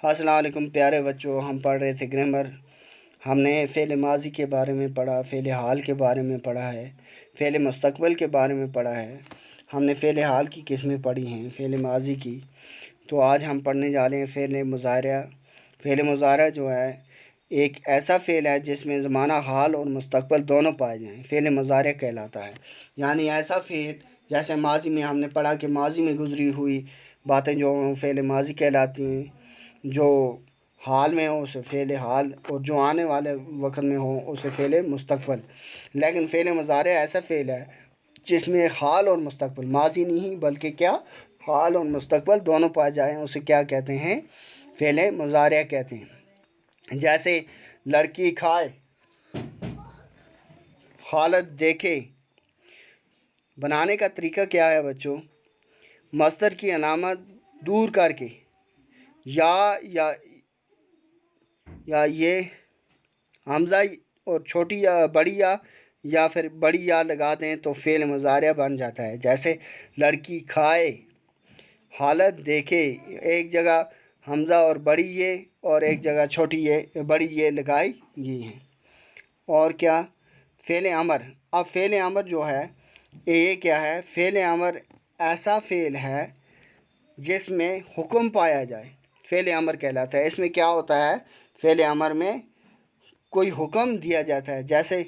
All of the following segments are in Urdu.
السلام علیکم پیارے بچوں، ہم پڑھ رہے تھے گرامر۔ ہم نے فعل ماضی کے بارے میں پڑھا، فعل حال کے بارے میں پڑھا ہے، فعل مستقبل کے بارے میں پڑھا ہے۔ ہم نے فعل حال کی قسمیں پڑھی ہیں، فعل ماضی کی۔ تو آج ہم پڑھنے جا رہے ہیں فعل مضارع۔ فعل مضارع جو ہے ایک ایسا فعل ہے جس میں زمانہ حال اور مستقبل دونوں پائے جائیں، فعل مضارع کہلاتا ہے۔ یعنی ایسا فعل جیسے ماضی میں ہم نے پڑھا کہ ماضی میں گزری ہوئی باتیں جو فعل ماضی کہلاتی ہیں، جو حال میں ہو اسے فعل حال، اور جو آنے والے وقت میں ہو اسے فعل مستقبل۔ لیکن فعل مضارع ایسا فعل ہے جس میں حال اور مستقبل، ماضی نہیں بلکہ کیا، حال اور مستقبل دونوں پائے جائیں، اسے کیا کہتے ہیں؟ فعل مضارع کہتے ہیں۔ جیسے لڑکی کھائے، حالت دیکھے۔ بنانے کا طریقہ کیا ہے بچوں؟ مصدر کی علامت دور کر کے یا یہ حمزہ اور چھوٹی یا بڑی یا پھر بڑی یا لگا دیں تو فعل مضارع بن جاتا ہے۔ جیسے لڑکی کھائے، حالت دیکھے، ایک جگہ حمزہ اور بڑی یہ اور ایک جگہ چھوٹی یہ بڑی یہ لگائی گئی ہیں۔ اور کیا؟ فعل امر۔ اب فعل امر جو ہے یہ کیا ہے؟ فعل امر ایسا فعل ہے جس میں حکم پایا جائے، فعل امر کہلاتا ہے۔ اس میں کیا ہوتا ہے؟ فعل امر میں کوئی حکم دیا جاتا ہے، جیسے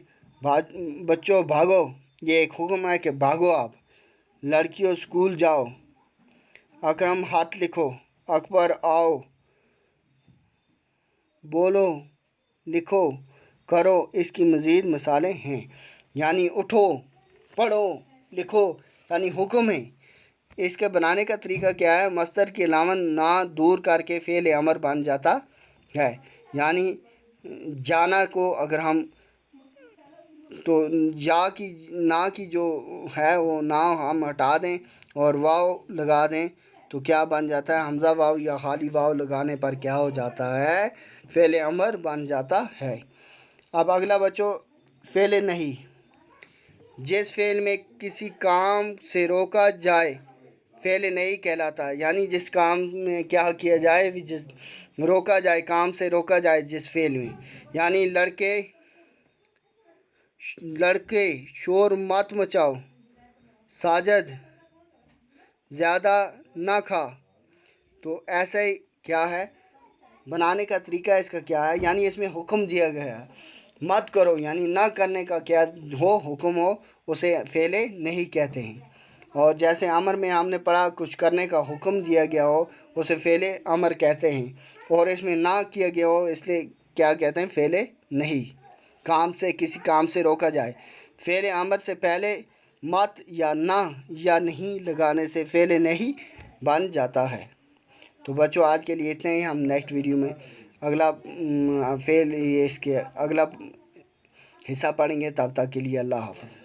بچوں بھاگو، یہ ایک حکم ہے کہ بھاگو آپ۔ لڑکیوں اسکول جاؤ۔ اکرم ہاتھ لکھو۔ اکبر آؤ۔ بولو، لکھو، کرو۔ اس کی مزید مثالیں ہیں۔ یعنی اٹھو، پڑھو، لکھو، یعنی حکم ہے۔ اس کے بنانے کا طریقہ کیا ہے؟ مصدر کی علامت نہ دور کر کے فعل امر بن جاتا ہے۔ یعنی جانا کو اگر ہم تو یا کی نہ کی جو ہے وہ نہ ہم ہٹا دیں اور واو لگا دیں تو کیا بن جاتا ہے؟ حمزہ واو یا خالی واو لگانے پر کیا ہو جاتا ہے؟ فعل امر بن جاتا ہے۔ اب اگلا بچوں فعل نہیں۔ جس فعل میں کسی کام سے روکا جائے فعل نہیں کہلاتا ہے۔ یعنی جس کام میں کیا کیا جائے، روکا جائے، کام سے روکا جائے جس فعل میں۔ یعنی لڑکے شور مت مچاؤ، ساجد زیادہ نہ کھا۔ تو ایسے ہی کیا ہے بنانے کا طریقہ اس کا کیا ہے؟ یعنی اس میں حکم دیا گیا ہے مت کرو، یعنی نہ کرنے کا کیا ہو، حکم ہو، اسے فعل نہیں کہتے ہیں۔ اور جیسے امر میں ہم نے پڑھا کچھ کرنے کا حکم دیا گیا ہو اسے فعل امر کہتے ہیں، اور اس میں نہ کیا گیا ہو اس لیے کیا کہتے ہیں؟ فعل نہیں۔ کسی کام سے روکا جائے، فعل امر سے پہلے مت یا نہ یا نہیں لگانے سے فعل نہیں بن جاتا ہے۔ تو بچوں آج کے لیے اتنا ہی۔ ہم نیکسٹ ویڈیو میں اگلا فعل اس کے اگلا حصہ پڑھیں گے۔ تب تک کے لیے اللہ حافظ۔